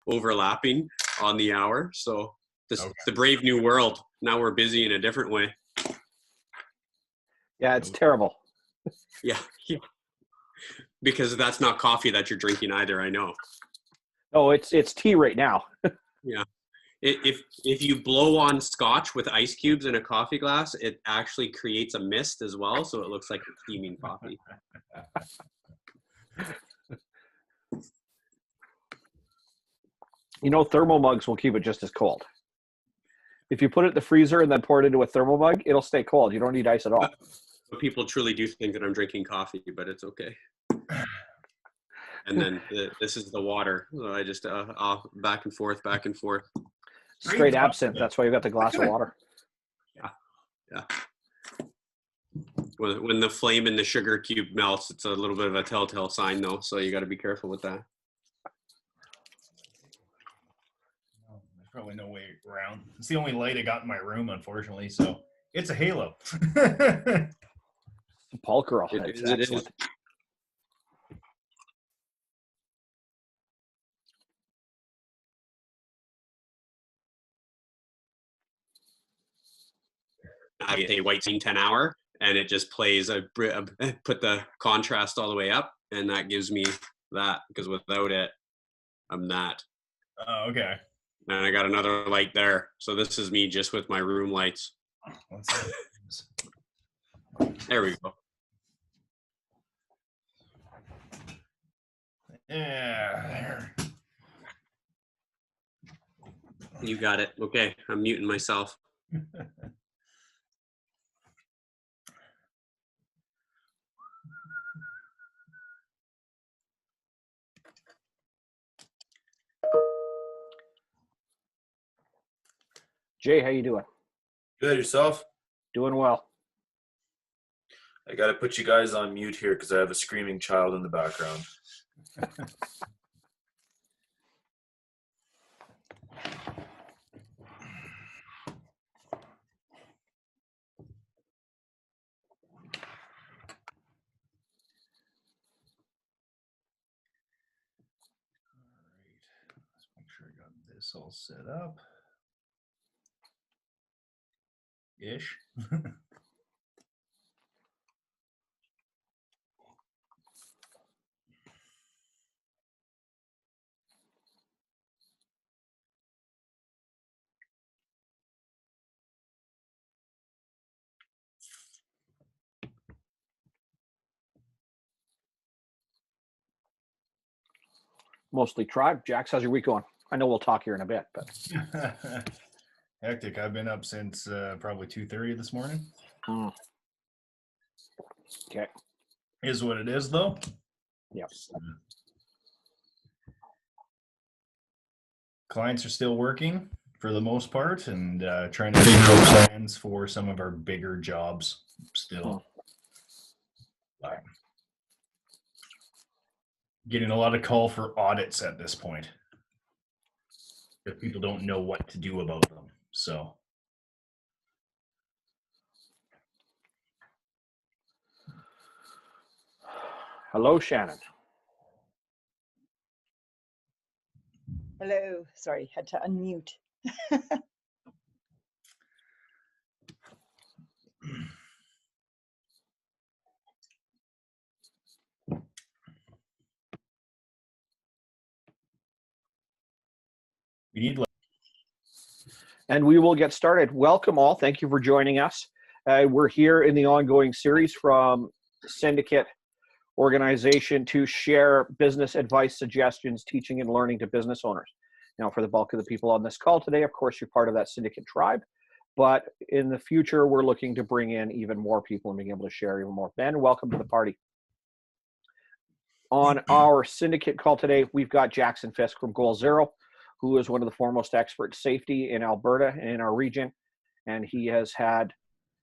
overlapping on the hour. So this Okay. the brave new world. Now we're busy in a different way. Yeah, it's terrible. Yeah. Because that's not coffee that you're drinking either, I know. Oh, it's tea right now. Yeah. If you blow on scotch with ice cubes in a coffee glass, it actually creates a mist as well, so it looks like it's steaming coffee. You know, thermal mugs will keep it just as cold. If you put it in the freezer and then pour it into a thermal mug, it'll stay cold. You don't need ice at all. People truly do think that I'm drinking coffee, but it's okay. And then this is the water. So I just back and forth, back and forth. Straight absinthe. That's why you got the glass of water. Yeah. When the flame in the sugar cube melts, it's a little bit of a telltale sign, though. So you got to be careful with that. There's probably no way around. It's the only light I got in my room, unfortunately. So it's a halo. Paul Curl. It That's is. excellent. I get a white scene 10 hour, and it just plays. I put the contrast all the way up, and that gives me that, because without it, I'm that. Oh, okay. And I got another light there. So this is me just with my room lights. There we go. Yeah, there. You got it. Okay, I'm muting myself. Jay, how you doing? Good, yourself? Doing well. I got to put you guys on mute here because I have a screaming child in the background. Let's make sure I got this all set up. Ish. Mostly tribe. Jax, how's your week going? I know we'll talk here in a bit, but Hectic. I've been up since probably 2:30 this morning. Okay. Is what it is, though. Yep. Clients are still working for the most part, and trying to figure out plans for some of our bigger jobs still. Getting a lot of call for audits at this point, if people don't know what to do about them. So Hello, Shannon. Hello. Sorry, had to unmute. we need. And we will get started. Welcome all. Thank you for joining us. We're here in the ongoing series from Cyndicate organization to share business advice, suggestions, teaching, and learning to business owners. Now, for the bulk of the people on this call today, of course, you're part of that Cyndicate tribe. But in the future, we're looking to bring in even more people and being able to share even more. Ben, welcome to the party. On our Cyndicate call today, we've got Jackson Fisk from Goal Zero, who is one of the foremost experts safety in Alberta and in our region. And he has had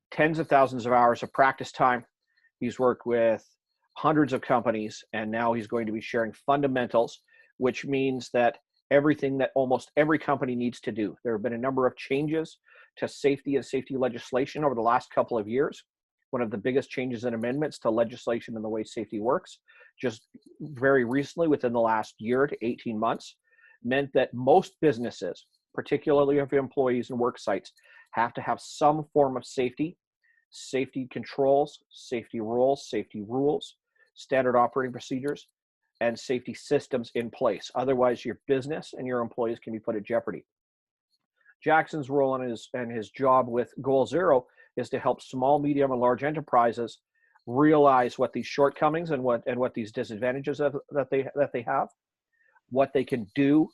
tens of thousands of hours of practice time. He's worked with hundreds of companies, and now he's going to be sharing fundamentals, which means that everything that almost every company needs to do. There have been a number of changes to safety and safety legislation over the last couple of years. One of the biggest changes and amendments to legislation and the way safety works, just very recently within the last year to 18 months, meant that most businesses, particularly of employees and work sites, have to have some form of safety controls, safety rules, standard operating procedures, and safety systems in place. Otherwise, your business and your employees can be put at jeopardy. Jackson's role and his job with Goal Zero is to help small, medium, and large enterprises realize what these shortcomings and what these disadvantages that they have, what they can do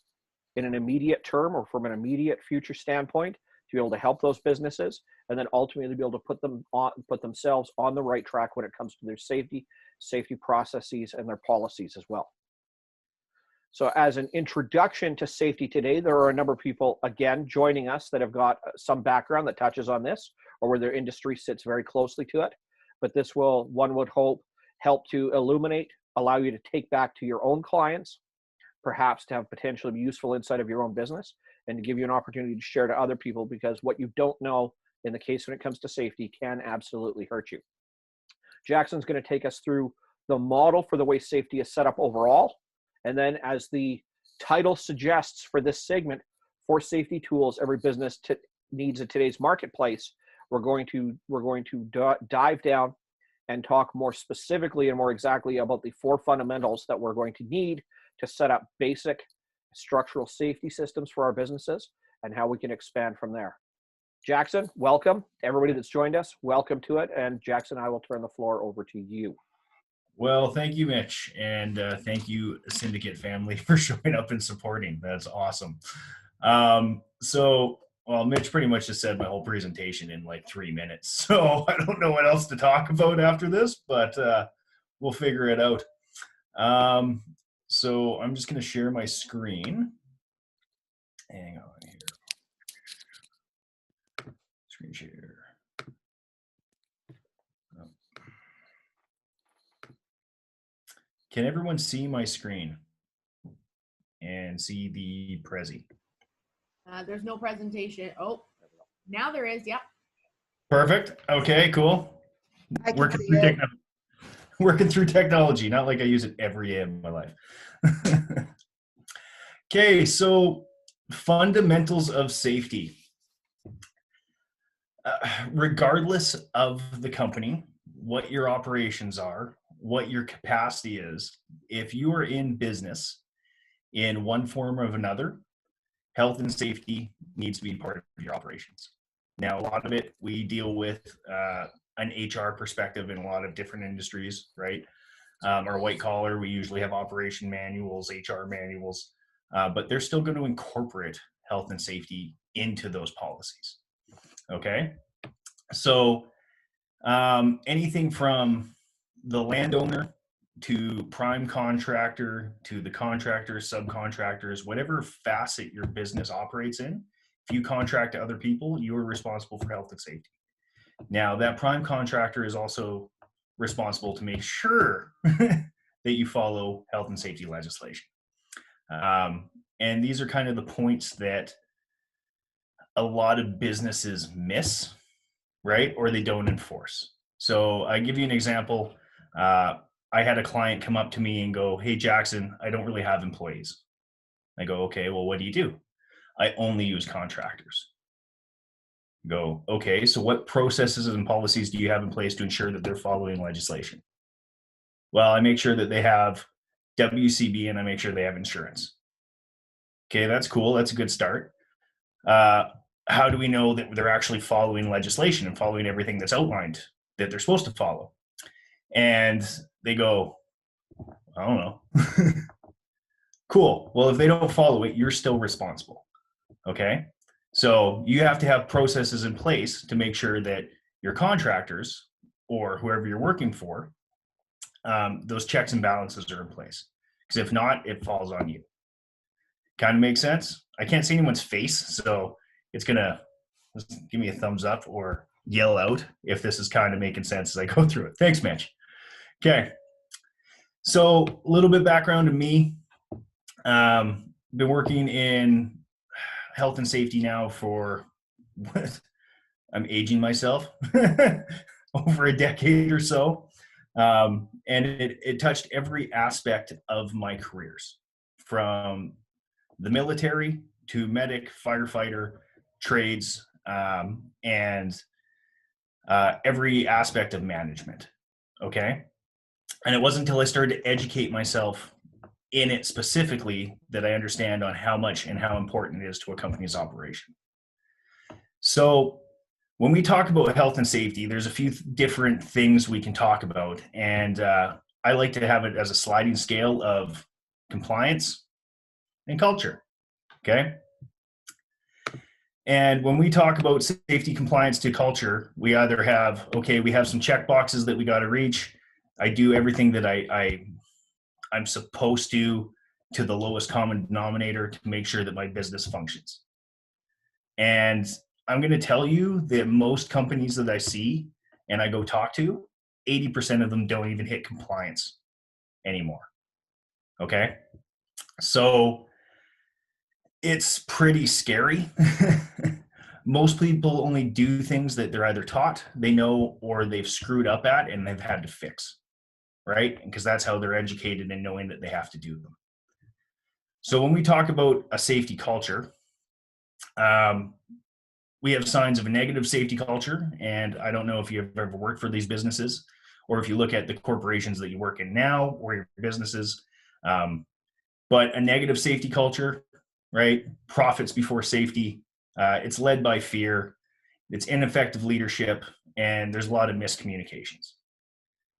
in an immediate term or from an immediate future standpoint to be able to help those businesses, and then ultimately be able to put themselves on the right track when it comes to their safety processes and their policies as well. So as an introduction to safety today, there are a number of people, again, joining us that have got some background that touches on this or where their industry sits very closely to it. But this will, one would hope, help to illuminate, allow you to take back to your own clients, perhaps to have potentially useful insight of your own business, and to give you an opportunity to share to other people, because what you don't know in the case when it comes to safety can absolutely hurt you. Jackson's going to take us through the model for the way safety is set up overall. And then, as the title suggests for this segment, 4 safety tools every business needs in today's marketplace, we're going to dive down and talk more specifically and more exactly about the 4 fundamentals that we're going to need to set up basic structural safety systems for our businesses and how we can expand from there. Jackson, welcome. Everybody that's joined us, welcome to it. And Jackson, I will turn the floor over to you. Well, thank you, Mitch, and thank you, Cyndicate family, for showing up and supporting. That's awesome. Well, Mitch pretty much just said my whole presentation in like 3 minutes, so I don't know what else to talk about after this, but we'll figure it out. So I'm just going to share my screen. Hang on here. Screen share. Can everyone see my screen and see the Prezi? There's no presentation. Oh, now there is. Yep. Perfect. Okay, cool. I can Working see through, it. working through technology, not like I use it every day of my life. Okay, so fundamentals of safety. Regardless of the company, what your operations are, what your capacity is, if you are in business in one form or another, health and safety needs to be part of your operations. Now, a lot of it we deal with an HR perspective in a lot of different industries, right? Our white collar, we usually have operation manuals, HR manuals, but they're still going to incorporate health and safety into those policies. Okay, so anything from the landowner to prime contractor to the contractors, subcontractors, whatever facet your business operates in, if you contract to other people, you are responsible for health and safety. Now, that prime contractor is also responsible to make sure that you follow health and safety legislation. And these are kind of the points that a lot of businesses miss, right? Or they don't enforce. So I give you an example. I had a client come up to me and go, "Hey, Jackson, I don't really have employees." I go, "Okay, well, what do you do?" "I only use contractors." Go, "Okay, so what processes and policies do you have in place to ensure that they're following legislation?" "Well, I make sure that they have WCB and I make sure they have insurance." "Okay, that's cool. That's a good start. How do we know that they're actually following legislation and following everything that's outlined that they're supposed to follow?" And they go, "I don't know." Cool. Well, if they don't follow it, you're still responsible. Okay. So you have to have processes in place to make sure that your contractors or whoever you're working for, those checks and balances are in place. Because if not, it falls on you. Kind of makes sense? I can't see anyone's face, so it's going to give me a thumbs up or yell out if this is kind of making sense as I go through it. Thanks, Mitch. Okay. So a little bit background to me. Been working in health and safety now for, I'm aging myself, over a decade or so. And it touched every aspect of my careers, from the military to medic, firefighter, trades, and every aspect of management. Okay. And it wasn't until I started to educate myself in it specifically that I understand on how much and how important it is to a company's operation. So when we talk about health and safety, there's a few different things we can talk about. And I like to have it as a sliding scale of compliance and culture. Okay. And when we talk about safety, compliance to culture, we either have, okay, we have some check boxes that we got to reach. I do everything that I'm supposed to the lowest common denominator to make sure that my business functions. And I'm going to tell you that most companies that I see and I go talk to, 80% of them don't even hit compliance anymore. Okay. So it's pretty scary. Most people only do things that they're either taught, they know, or they've screwed up at and they've had to fix. Right? Because that's how they're educated in knowing that they have to do them. So when we talk about a safety culture, we have signs of a negative safety culture. And I don't know if you've ever worked for these businesses or if you look at the corporations that you work in now or your businesses. But a negative safety culture, right? Profits before safety. It's led by fear. It's ineffective leadership. And there's a lot of miscommunications.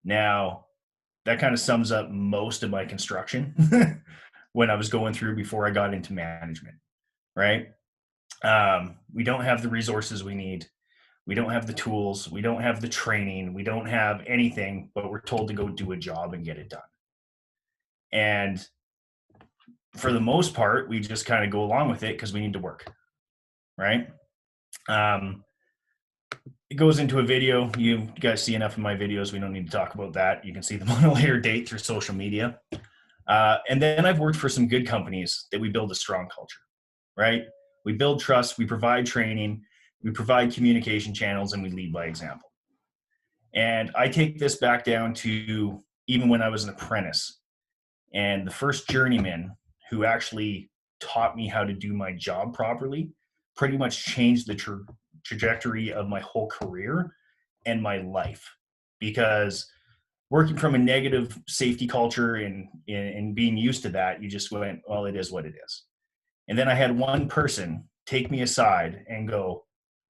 Now, that kind of sums up most of my construction when I was going through before I got into management, right? We don't have the resources we need. We don't have the tools. We don't have the training. We don't have anything, but we're told to go do a job and get it done. And for the most part, we just kind of go along with it because we need to work, right? It goes into a video. You guys see enough of my videos. We don't need to talk about that. You can see them on a later date through social media. And then I've worked for some good companies that we build a strong culture, right? We build trust, we provide training, we provide communication channels, and we lead by example. And I take this back down to even when I was an apprentice. And the first journeyman who actually taught me how to do my job properly pretty much changed the trajectory of my whole career and my life, because working from a negative safety culture and being used to that, you just went, well, it is what it is. And then I had one person take me aside and go,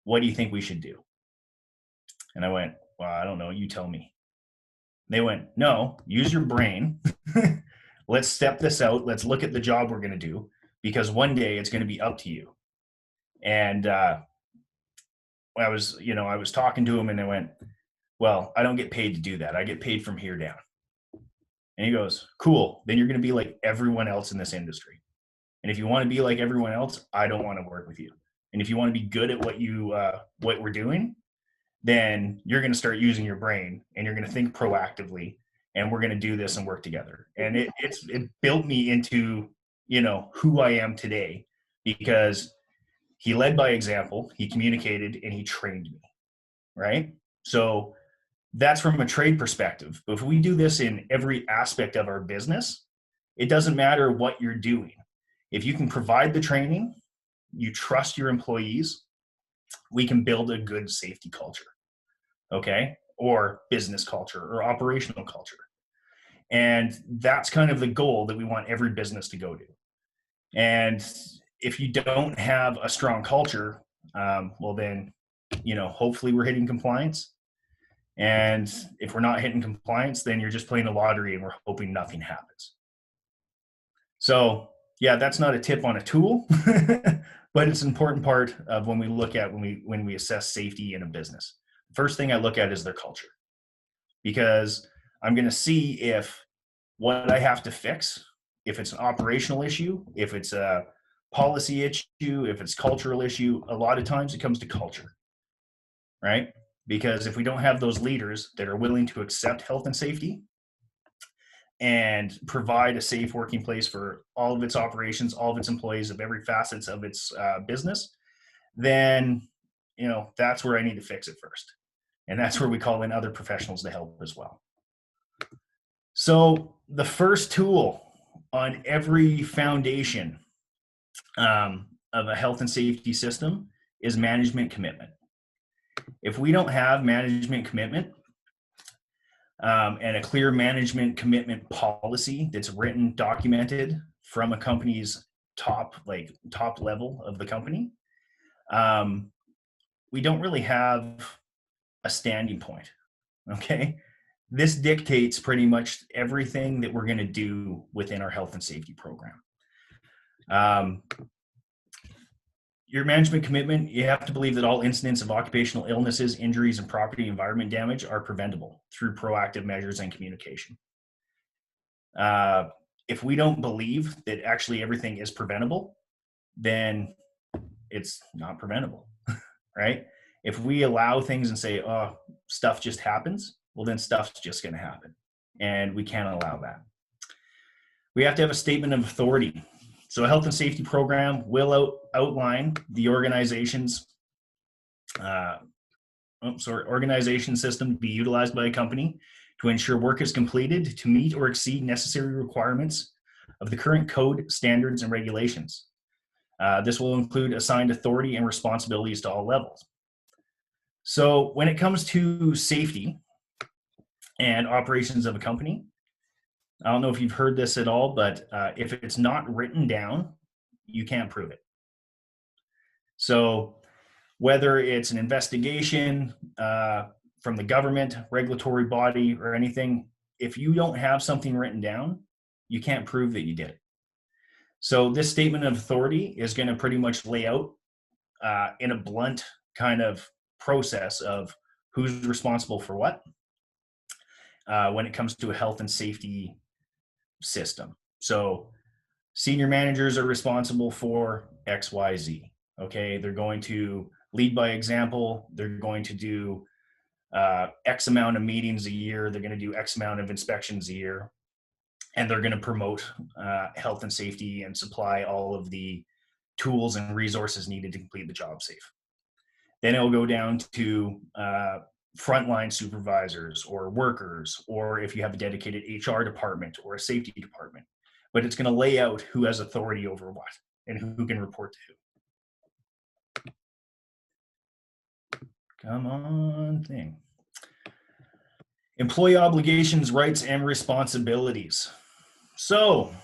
what do you think we should do? And I went, well, I don't know. You tell me. They went, no, use your brain. Let's step this out. Let's look at the job we're going to do, because one day it's going to be up to you. And I was talking to him and I went, well, I don't get paid to do that. I get paid from here down. And he goes, cool. Then you're going to be like everyone else in this industry. And if you want to be like everyone else, I don't want to work with you. And if you want to be good at what we're doing, then you're going to start using your brain and you're going to think proactively, and we're going to do this and work together. And it built me into, who I am today, because he led by example, he communicated, and he trained me, right? So that's from a trade perspective. But if we do this in every aspect of our business, it doesn't matter what you're doing. If you can provide the training, you trust your employees, we can build a good safety culture, okay? Or business culture or operational culture. And that's kind of the goal that we want every business to go to. And if you don't have a strong culture, well then, hopefully we're hitting compliance. And if we're not hitting compliance, then you're just playing a lottery and we're hoping nothing happens. So yeah, that's not a tip on a tool, but it's an important part of when we look at, when we assess safety in a business. First thing I look at is their culture, because I'm going to see if what I have to fix, if it's an operational issue, if it's a policy issue, if it's cultural issue, a lot of times it comes to culture, right? Because if we don't have those leaders that are willing to accept health and safety and provide a safe working place for all of its operations, all of its employees, of every facets of its business, then, that's where I need to fix it first. And that's where we call in other professionals to help as well. So the first tool on every foundation of a health and safety system is management commitment. If we don't have management commitment and a clear management commitment policy that's written, documented from a company's top level of the company, we don't really have a standing point. Okay. This dictates pretty much everything that we're going to do within our health and safety program. Your management commitment, you have to believe that all incidents of occupational illnesses, injuries, and property environment damage are preventable through proactive measures and communication. If we don't believe that actually everything is preventable, then it's not preventable, right? If we allow things and say, oh, stuff just happens, well, then stuff's just going to happen. And we can't allow that. We have to have a statement of authority. So a health and safety program will outline the organization system to be utilized by a company to ensure work is completed to meet or exceed necessary requirements of the current code, standards, and regulations. This will include assigned authority and responsibilities to all levels. So when it comes to safety and operations of a company, I don't know if you've heard this at all, but if it's not written down, you can't prove it. So whether it's an investigation from the government, regulatory body, or anything, if you don't have something written down, you can't prove that you did it. So this statement of authority is going to pretty much lay out in a blunt kind of process of who's responsible for what when it comes to a health and safety system. So senior managers are responsible for X, Y, Z. Okay, they're going to lead by example. They're going to do X amount of meetings a year. They're going to do X amount of inspections a year. And they're going to promote health and safety and supply all of the tools and resources needed to complete the job safe. Then it'll go down to frontline supervisors or workers, or if you have a dedicated HR department or a safety department. But it's going to lay out who has authority over what and who can report to who. Come on, thing. Employee obligations, rights, and responsibilities. So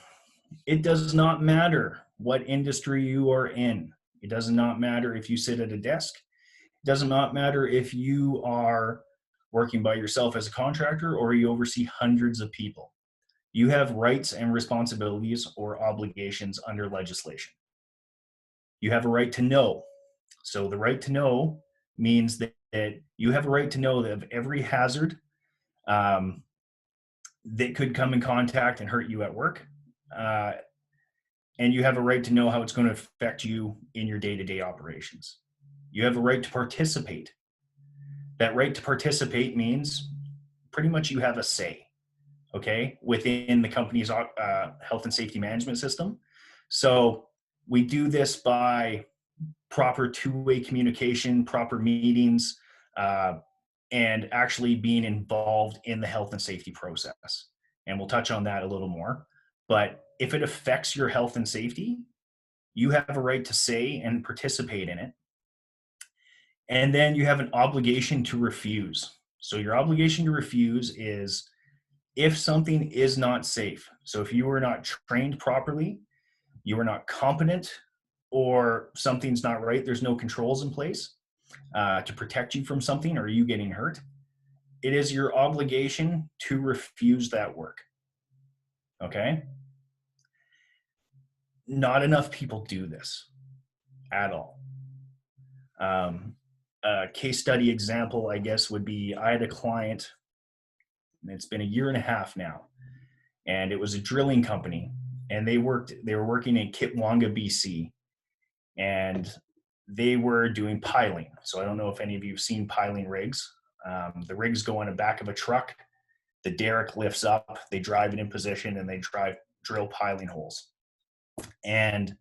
it does not matter what industry you are in. It does not matter if you sit at a desk. It does not matter if you are working by yourself as a contractor or you oversee hundreds of people. You have rights and responsibilities or obligations under legislation. You have a right to know. So the right to know means that you have a right to know that of every hazard that could come in contact and hurt you at work. And you have a right to know how it's going to affect you in your day-to-day operations. You have a right to participate. That right to participate means pretty much you have a say, okay, within the company's health and safety management system. So we do this by proper two-way communication, proper meetings, and actually being involved in the health and safety process. And we'll touch on that a little more. But if it affects your health and safety, you have a right to say and participate in it. And then you have an obligation to refuse. So your obligation to refuse is if something is not safe. So if you were not trained properly, you are not competent, or something's not right, there's no controls in place to protect you from something or you getting hurt, it is your obligation to refuse that work. Okay? Not enough people do this at all. A case study example, I guess, would be I had a client, and it's been 1.5 years now, and it was a drilling company, and they were working in Kitwanga, BC, and they were doing piling. So I don't know if any of you have seen piling rigs. The rigs go on the back of a truck, the derrick lifts up, they drive it in position, and they drill piling holes. And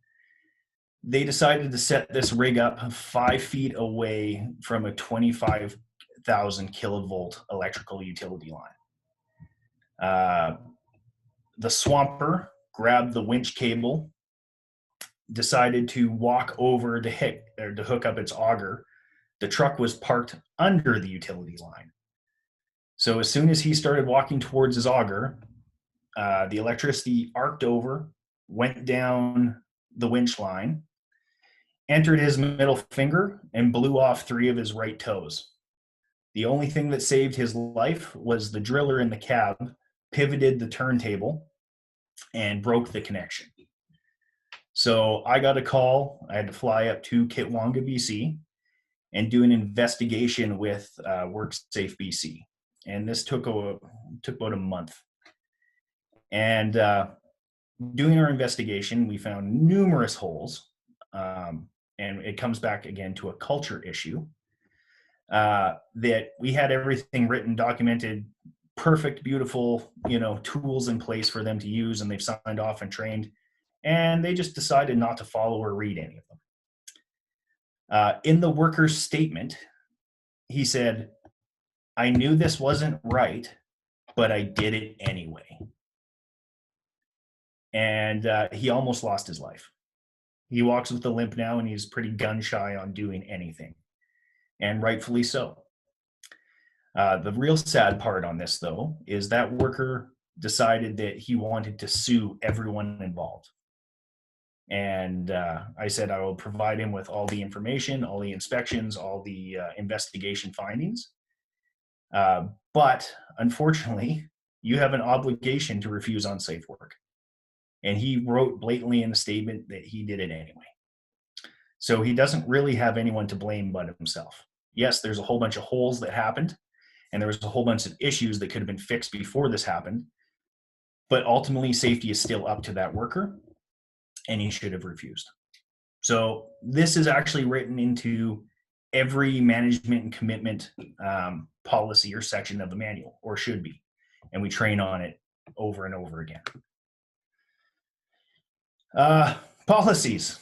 they decided to set this rig up 5 feet away from a 25,000 kilovolt electrical utility line. The swamper grabbed the winch cable decided to walk over to hook up its auger. The truck was parked under the utility line. So as soon as he started walking towards his auger, the electricity arced over, went down the winch line, entered his middle finger, and blew off 3 of his right toes. The only thing that saved his life was the driller in the cab pivoted the turntable and broke the connection. So I got a call. I had to fly up to Kitwanga, BC, and do an investigation with WorkSafe BC. And this took about a month. And doing our investigation, we found numerous holes. And it comes back again to a culture issue. That we had everything written, documented, perfect, beautiful, tools in place for them to use, and they've signed off and trained, and they just decided not to follow or read any of them. In the worker's statement, he said, "I knew this wasn't right, but I did it anyway." And he almost lost his life. He walks with a limp now, and he's pretty gun shy on doing anything, and rightfully so. The real sad part on this, though, is that worker decided that he wanted to sue everyone involved. And I said I will provide him with all the information, all the inspections, all the investigation findings. But unfortunately, you have an obligation to refuse unsafe work. And he wrote blatantly in the statement that he did it anyway. So he doesn't really have anyone to blame but himself. Yes, there's a whole bunch of holes that happened, and there was a whole bunch of issues that could have been fixed before this happened. But ultimately, safety is still up to that worker, and he should have refused. So this is actually written into every management and commitment policy or section of the manual, or should be. And we train on it over and over again. Policies.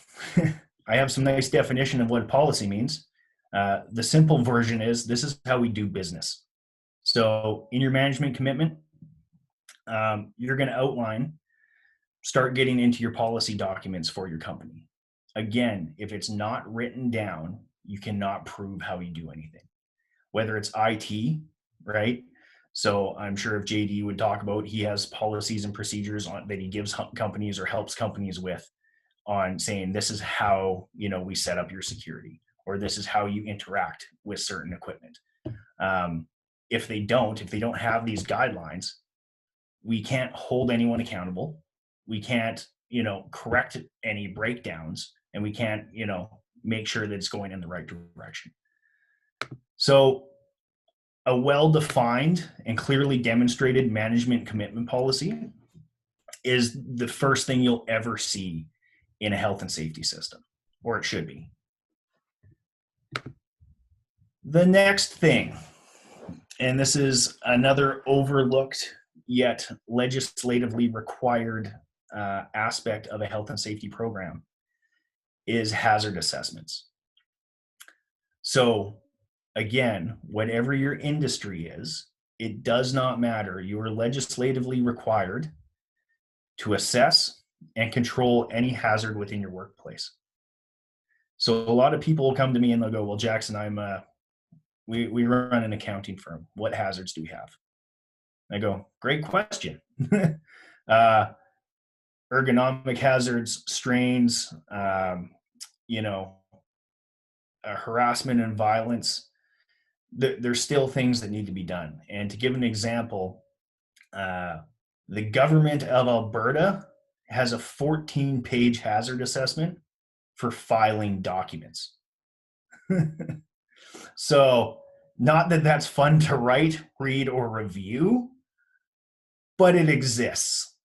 I have some nice definition of what policy means. The simple version is, this is how we do business. So in your management commitment, you're going to outline, start getting into your policy documents for your company. Again, if it's not written down, you cannot prove how you do anything. Whether it's IT, right? So I'm sure if JD would talk about, he has policies and procedures that he gives companies or helps companies with on saying, this is how, we set up your security, or this is how you interact with certain equipment. If they don't have these guidelines, we can't hold anyone accountable. We can't, correct any breakdowns, and we can't, make sure that it's going in the right direction. So a well-defined and clearly demonstrated management commitment policy is the first thing you'll ever see in a health and safety system, or it should be. The next thing, and this is another overlooked yet legislatively required aspect of a health and safety program, is hazard assessments. So again, whatever your industry is, it does not matter. You are legislatively required to assess and control any hazard within your workplace. So a lot of people will come to me and they'll go, "Well, Jackson, we run an accounting firm. What hazards do we have?" And I go, "Great question." Ergonomic hazards, strains, harassment and violence. There's still things that need to be done. And to give an example, the government of Alberta has a 14-page hazard assessment for filing documents. So not that that's fun to write, read, or review, but it exists.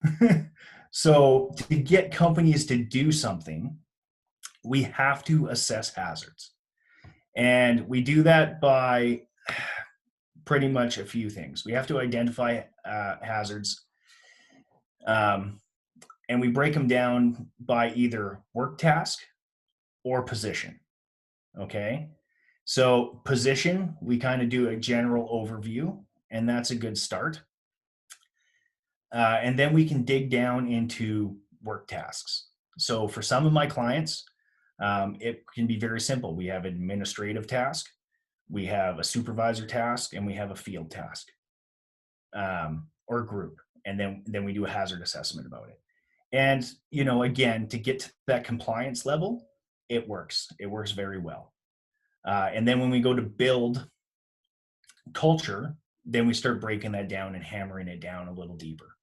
So to get companies to do something, we have to assess hazards. And we do that by pretty much a few things. We have to identify hazards, and we break them down by either work task or position. Okay? So position, we kind of do a general overview, and that's a good start. And then we can dig down into work tasks. So for some of my clients, it can be very simple. We have an administrative task, we have a supervisor task, and we have a field task, or group. And then we do a hazard assessment about it. And, you know, again, to get to that compliance level, it works. It works very well. And then when we go to build culture, then we start breaking that down and hammering it down a little deeper.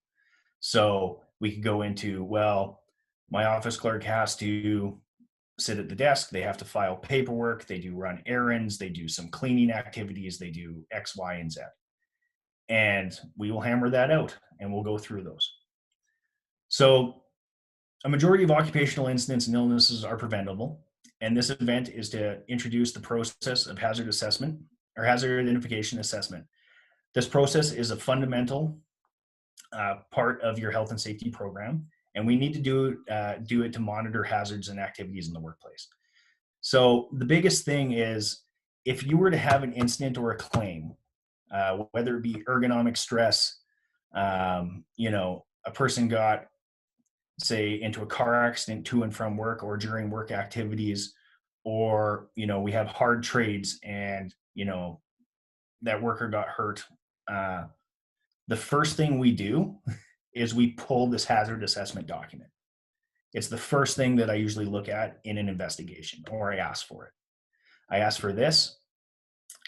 So we could go into, well, my office clerk has to sit at the desk, they have to file paperwork, they do run errands, they do some cleaning activities, they do X, Y, and Z. And we will hammer that out and we'll go through those. So a majority of occupational incidents and illnesses are preventable. And this event is to introduce the process of hazard assessment or hazard identification assessment. This process is a fundamental part of your health and safety program, and we need to do it to monitor hazards and activities in the workplace. So the biggest thing is, if you were to have an incident or a claim, whether it be ergonomic stress, you know, a person got, say, into a car accident to and from work or during work activities, or, you know, we have hard trades and, you know, that worker got hurt. The first thing we do is we pull this hazard assessment document. It's the first thing that I usually look at in an investigation, or I ask for it. I ask for this,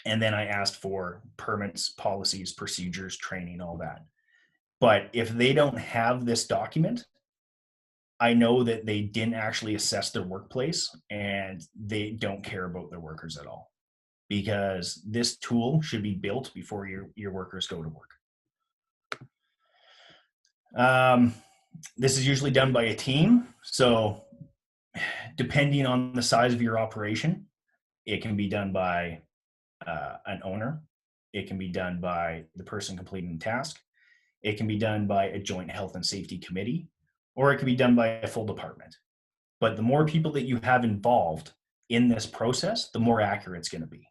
and then I asked for permits, policies, procedures, training, all that. But if they don't have this document, I know that they didn't actually assess their workplace and they don't care about their workers at all, because this tool should be built before your workers go to work. This is usually done by a team. So depending on the size of your operation, it can be done by an owner. It can be done by the person completing the task. It can be done by a joint health and safety committee, or it can be done by a full department. But the more people that you have involved in this process, the more accurate it's going to be.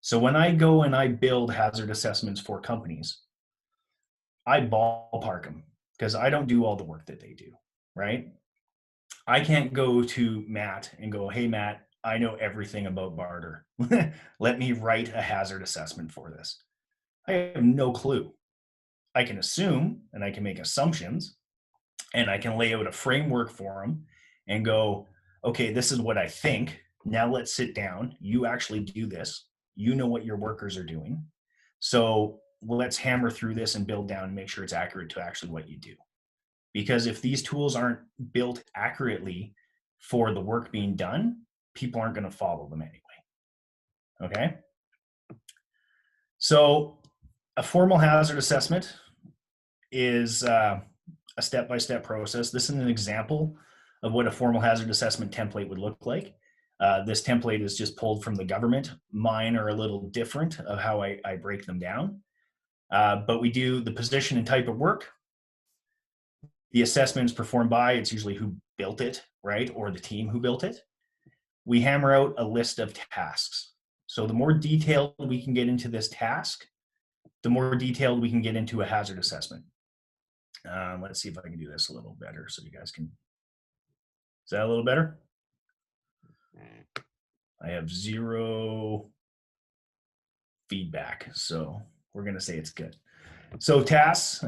So when I go and I build hazard assessments for companies, I ballpark them, because I don't do all the work that they do, right? I can't go to Matt and go, hey, Matt, I know everything about barter. Let me write a hazard assessment for this. I have no clue. I can assume and I can make assumptions, and I can lay out a framework for them and go, okay, this is what I think. Now let's sit down. You actually do this. You know what your workers are doing. So let's hammer through this and build down and make sure it's accurate to actually what you do. Because if these tools aren't built accurately for the work being done, people aren't going to follow them anyway. Okay? So a formal hazard assessment is a step-by-step process. This is an example of what a formal hazard assessment template would look like. This template is just pulled from the government. Mine are a little different of how I break them down. But we do the position and type of work. The assessment is performed by, it's usually who built it, right? Or the team who built it. We hammer out a list of tasks. So the more detailed we can get into this task, the more detailed we can get into a hazard assessment. Let's see if I can do this a little better so you guys can. Is that a little better? I have 0 feedback, so we're going to say it's good. So tasks,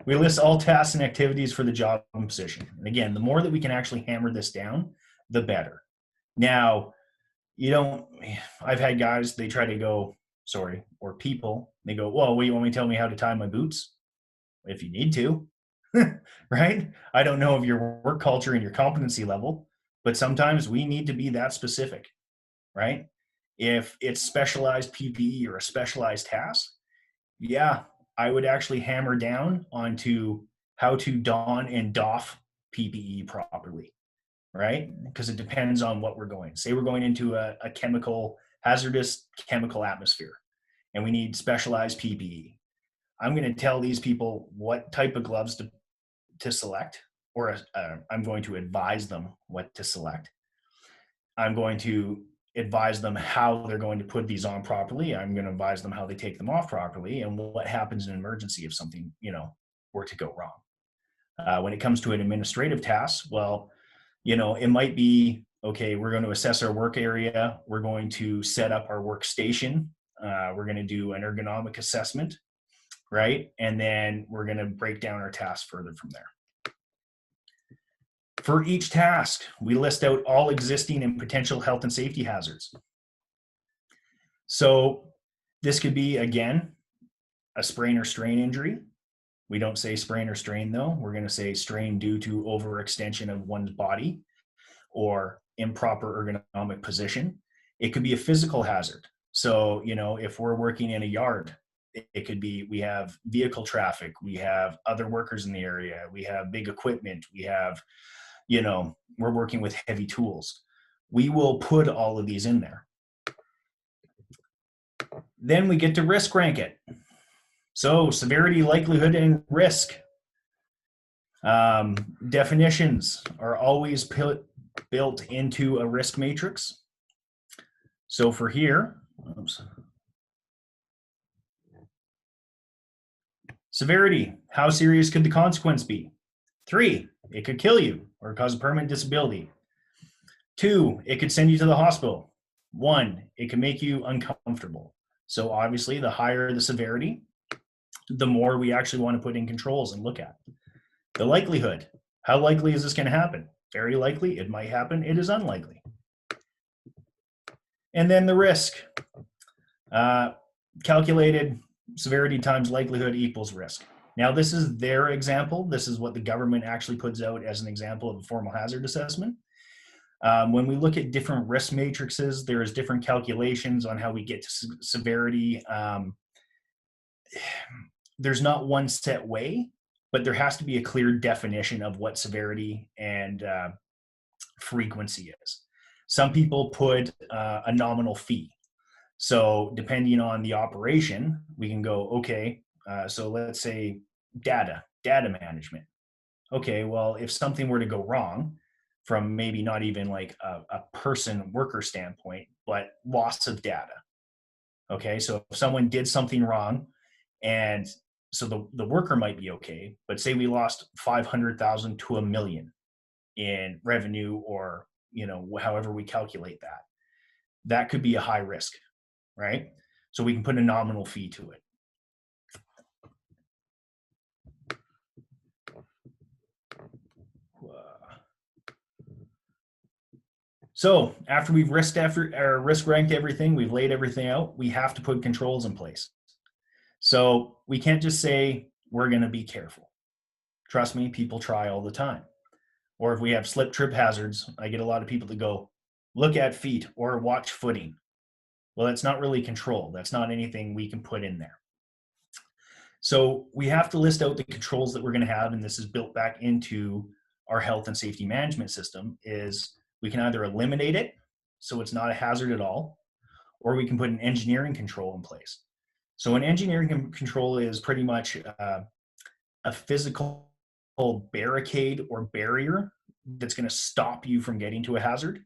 we list all tasks and activities for the job and position. And again, the more that we can actually hammer this down, the better. Now, I've had guys, they try to go, or people, they go, well, what, you want me to tell me how to tie my boots? If you need to, right? I don't know of your work culture and your competency level, but sometimes we need to be that specific, right? If it's specialized PPE or a specialized task, yeah, I would actually hammer down onto how to don and doff PPE properly, right? Because it depends on what we're going. Say we're going into a hazardous chemical atmosphere, and we need specialized PPE. I'm going to tell these people what type of gloves to select, or I'm going to advise them what to select. I'm going to advise them how they're going to put these on properly. I'm going to advise them how they take them off properly, and what happens in an emergency if something, were to go When it comes to an administrative task, well, it might be, okay, we're going to assess our work area. We're going to set up our workstation. We're going to do an ergonomic assessment, right? And then we're going to break down our task further from there. For each task, we list out all existing and potential health and safety hazards. So this could be, again, a sprain or strain injury. We don't say sprain or strain, though. We're going to say strain due to overextension of one's body or improper ergonomic position. It could be a physical hazard. So, if we're working in a yard, it could be we have vehicle traffic, we have other workers in the area, we have big equipment, we have, we're working with heavy tools. We will put all of these in there. Then we get to risk rank it. So severity, likelihood, and risk. Definitions are always built into a risk matrix. So for here, severity, how serious could the consequence be? 3, it could kill you or cause permanent disability. 2, it could send you to the hospital. 1, it can make you uncomfortable. So obviously, the higher the severity, the more we actually want to put in controls and look at. The likelihood, how likely is this going to happen? Very likely, it might happen, it is unlikely. And then the risk, calculated severity times likelihood equals risk. Now, this is their example. This is what the government actually puts out as an example of a formal hazard assessment. When we look at different risk matrices, there's different calculations on how we get to severity. There's not one set way, but there has to be a clear definition of what severity and frequency is. Some people put a nominal fee. So depending on the operation, we can go, okay, so let's say data management. Okay, well, if something were to go wrong from maybe not even like a person worker standpoint, but loss of data. Okay, so if someone did something wrong, and so the worker might be okay, but say we lost 500,000 to $1 million in revenue, or however we calculate that, that could be a high risk, right? So we can put a nominal fee to it. So after we've risk ranked everything, we've laid everything out, we have to put controls in place. So we can't just say, we're going to be careful. Trust me, people try all the time. Or if we have slip trip hazards, I get a lot of people to go, look at feet or watch footing. Well, that's not really control. That's not anything we can put in there. So we have to list out the controls that we're going to have, and this is built back into our health and safety management system, is we can either eliminate it, so it's not a hazard at all, or we can put an engineering control in place. So an engineering control is pretty much a physical barricade or barrier that's going to stop you from getting to a hazard,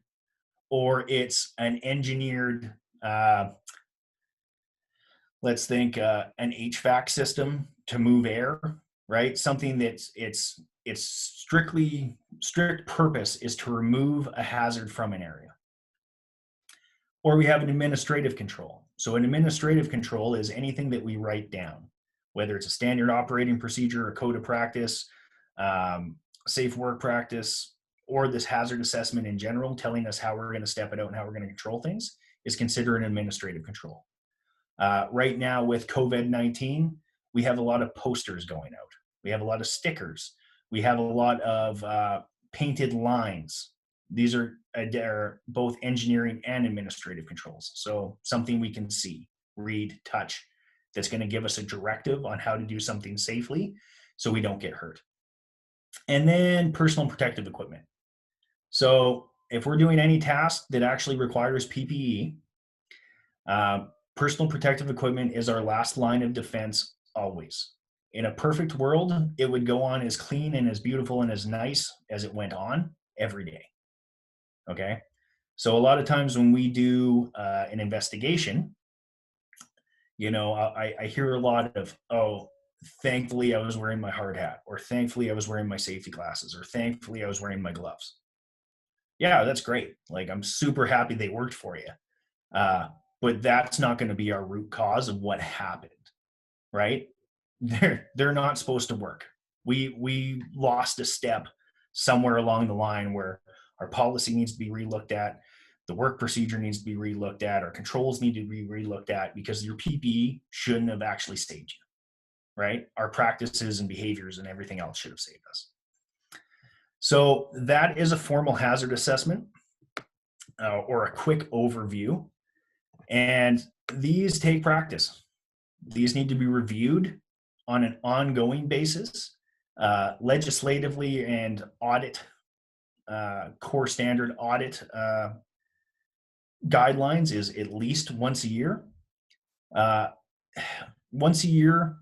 or it's an engineered, let's think an HVAC system to move air, right? Something that's its strict purpose is to remove a hazard from an area. Or we have an administrative control. So an administrative control is anything that we write down, whether it's a standard operating procedure, a code of practice, safe work practice, or this hazard assessment in general, telling us how we're going to step it out and how we're going to control things, is considered an administrative control. Right now with COVID-19, we have a lot of posters going out. We have a lot of stickers. We have a lot of painted lines. These are both engineering and administrative controls. So something we can see, read, touch, that's going to give us a directive on how to do something safely so we don't get hurt. And then personal protective equipment. So if we're doing any task that actually requires PPE, personal protective equipment is our last line of defense always. In a perfect world, it would go on as clean and as beautiful and as nice as it went on every day. Okay? So a lot of times when we do an investigation, I hear a lot of, thankfully I was wearing my hard hat, or thankfully I was wearing my safety glasses, or thankfully I was wearing my gloves. Yeah, that's great. Like, I'm super happy they worked for you. But that's not going to be our root cause of what happened, right? They're not supposed to work. We lost a step somewhere along the line where our policy needs to be relooked at, the work procedure needs to be relooked at, our controls need to be relooked at, because your PPE shouldn't have actually saved you, right? Our practices and behaviors and everything else should have saved us. So that is a formal hazard assessment, or a quick overview. And these take practice. These need to be reviewed on an ongoing basis, legislatively, and audit, core standard audit guidelines is at least once a year. Once a year,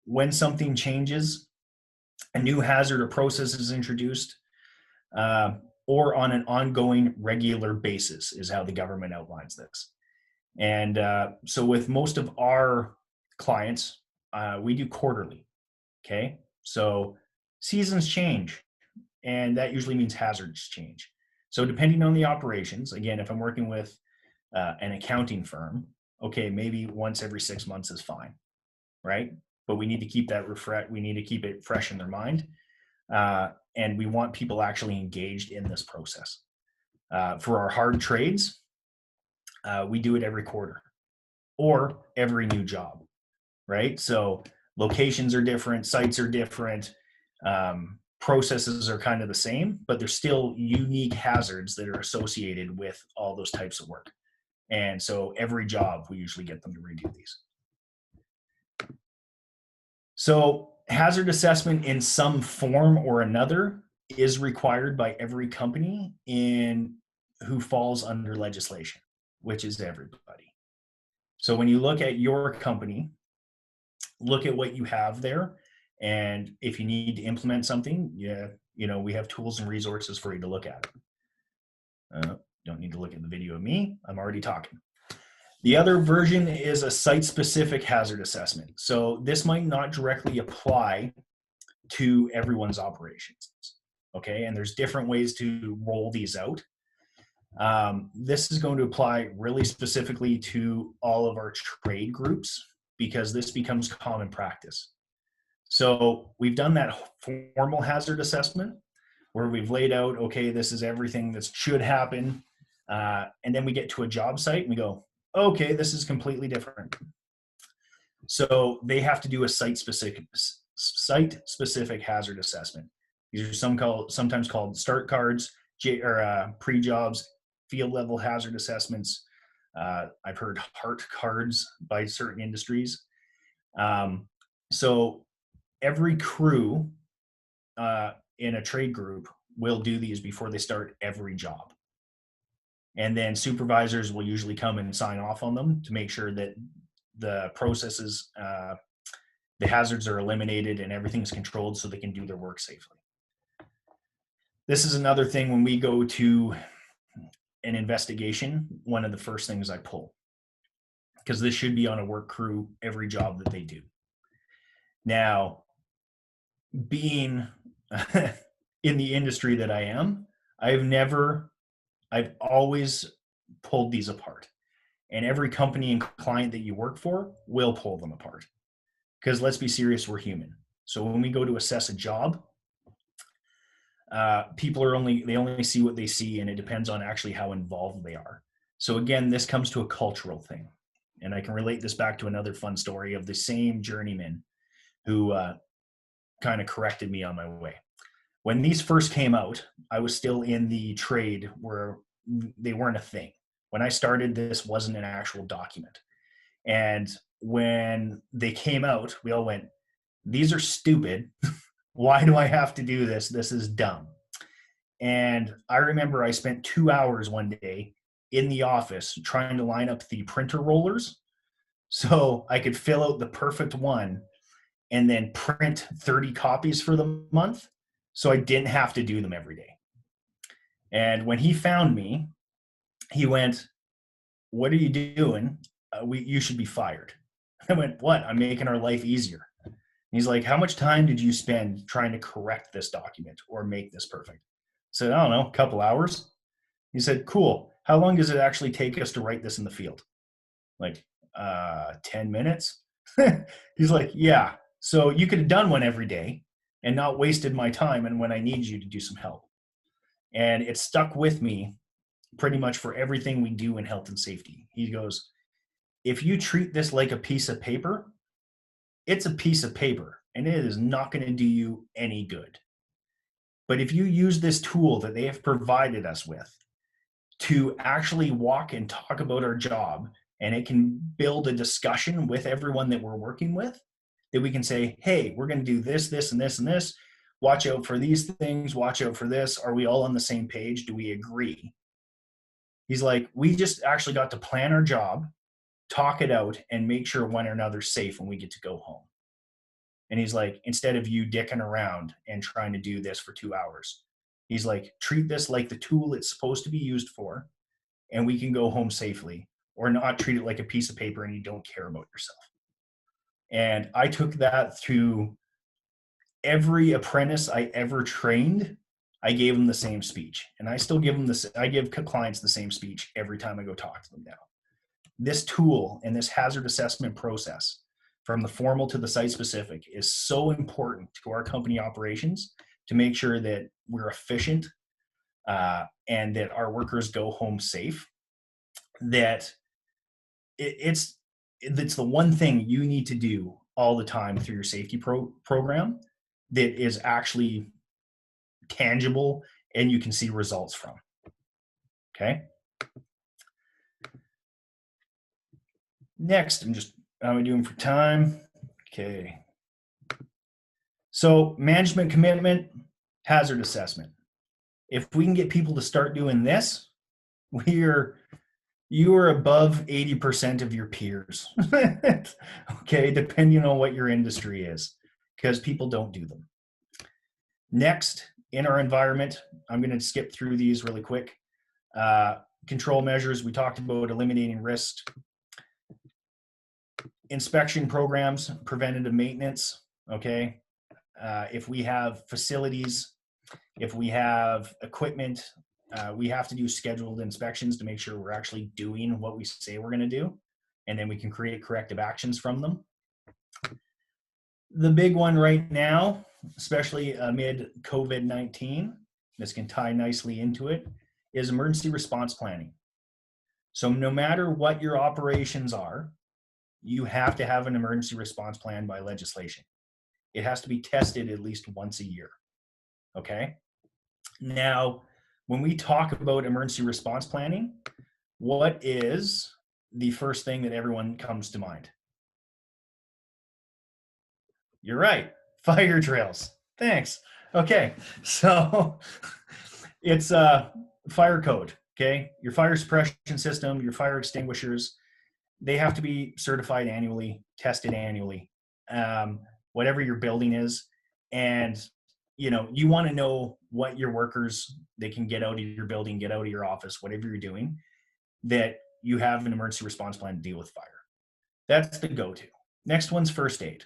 when something changes, a new hazard or process is introduced, or on an ongoing regular basis is how the government outlines this. And so with most of our clients, we do quarterly. Okay. So seasons change, and that usually means hazards change. So depending on the operations, again, if I'm working with an accounting firm, okay, maybe once every 6 months is fine, right? But we need to keep that we need to keep it fresh in their mind. And we want people actually engaged in this process. For our hard trades, we do it every quarter or every new job, right? So locations are different, sites are different, processes are kind of the same, but there's still unique hazards that are associated with all those types of work. And so every job, we usually get them to redo these. So hazard assessment in some form or another is required by every company who falls under legislation, which is everybody. So when you look at your company, look at what you have there. And if you need to implement something, we have tools and resources for you to look at it. Don't need to look at the video of me. I'm already talking. The other version is a site-specific hazard assessment. So this might not directly apply to everyone's operations, okay? And there's different ways to roll these out. This is going to apply really specifically to all of our trade groups, because this becomes common practice. So we've done that formal hazard assessment where we've laid out, okay, this is everything that should happen. And then we get to a job site and we go, okay, this is completely different. So they have to do a site-specific hazard assessment. These are sometimes called start cards, pre-jobs, field level hazard assessments. I've heard heart cards by certain industries. So every crew in a trade group will do these before they start every job. And then supervisors will usually come and sign off on them to make sure that the processes, the hazards are eliminated and everything's controlled so they can do their work safely. This is another thing when we go to an investigation, one of the first things I pull, because this should be on a work crew every job that they do. Now, being in the industry that I am, I've always pulled these apart. And every company and client that you work for will pull them apart. Because let's be serious, we're human. So when we go to assess a job, people they only see what they see, and it depends on actually how involved they are. So again, this comes to a cultural thing. And I can relate this back to another fun story of the same journeyman who kind of corrected me on my way. When these first came out, I was still in the trade where they weren't a thing. When I started, this wasn't an actual document. And when they came out, we all went, these are stupid. Why do I have to do this? This is dumb. And I remember I spent 2 hours one day in the office trying to line up the printer rollers so I could fill out the perfect one and then print 30 copies for the month so I didn't have to do them every day. And when he found me, he went, what are you doing? You should be fired. I went, what? I'm making our life easier. He's like, how much time did you spend trying to correct this document or make this perfect? I said, I don't know, a couple hours. He said, cool. How long does it actually take us to write this in the field? Like, 10 minutes? He's like, yeah. So you could have done one every day and not wasted my time and when I need you to do some help. And it stuck with me pretty much for everything we do in health and safety. He goes, if you treat this like a piece of paper, it's a piece of paper and it is not going to do you any good. But if you use this tool that they have provided us with to actually walk and talk about our job, and it can build a discussion with everyone that we're working with, that we can say, hey, we're going to do this, this, and this, and this. Watch out for these things. Watch out for this. Are we all on the same page? Do we agree? He's like, we just actually got to plan our job, talk it out, and make sure one another's safe when we get to go home. And he's like, instead of you dicking around and trying to do this for 2 hours, he's like, treat this like the tool it's supposed to be used for, and we can go home safely, or not treat it like a piece of paper and you don't care about yourself. And I took that through every apprentice I ever trained. I gave them the same speech, and I still give them this. I give clients the same speech every time I go talk to them now. This tool and this hazard assessment process, from the formal to the site specific, is so important to our company operations to make sure that we're efficient and that our workers go home safe. That it's the one thing you need to do all the time through your safety program that is actually tangible and you can see results from. Okay. Next, how are we doing for time? Okay. So management commitment, hazard assessment. If we can get people to start doing this, you are above 80% of your peers. Okay, depending on what your industry is, because people don't do them. Next, in our environment, I'm going to skip through these really quick. Control measures, we talked about eliminating risk. Inspection programs, preventative maintenance, okay? If we have facilities, if we have equipment, we have to do scheduled inspections to make sure we're actually doing what we say we're going to do, and then we can create corrective actions from them. The big one right now, especially amid COVID-19, this can tie nicely into it, is emergency response planning. So no matter what your operations are, you have to have an emergency response plan by legislation. It has to be tested at least once a year, okay? Now, when we talk about emergency response planning, what is the first thing that everyone comes to mind? You're right, fire drills. Thanks. Okay, so it's a fire code, okay? Your fire suppression system, your fire extinguishers, they have to be certified annually, tested annually, whatever your building is. And you want to know what your workers, they can get out of your building, get out of your office, whatever you're doing, that you have an emergency response plan to deal with fire. That's the go-to. Next one's first aid.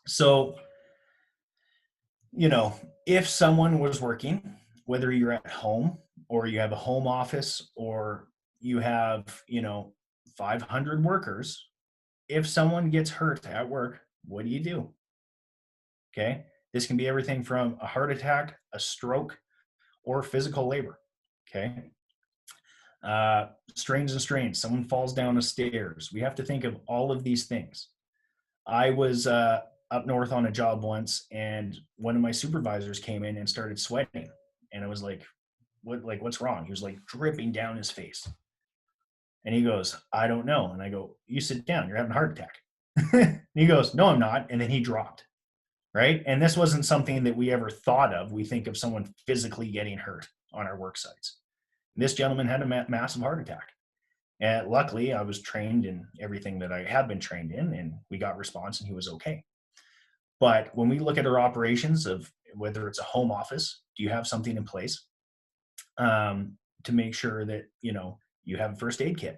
So, if someone was working, whether you're at home or you have a home office or you have, 500 workers, if someone gets hurt at work, what do you do? Okay. This can be everything from a heart attack, a stroke, or physical labor. Okay. Strains and strains. Someone falls down the stairs. We have to think of all of these things. I was up north on a job once, and one of my supervisors came in and started sweating. And I was like, what's wrong? He was like dripping down his face. And he goes, I don't know. And I go, you sit down, you're having a heart attack. And he goes, no, I'm not. And then he dropped. Right. And this wasn't something that we ever thought of. We think of someone physically getting hurt on our work sites. This gentleman had a massive heart attack. And luckily, I was trained in everything that I had been trained in, and we got response and he was okay. But when we look at our operations of whether it's a home office, do you have something in place to make sure that, you have a first aid kit?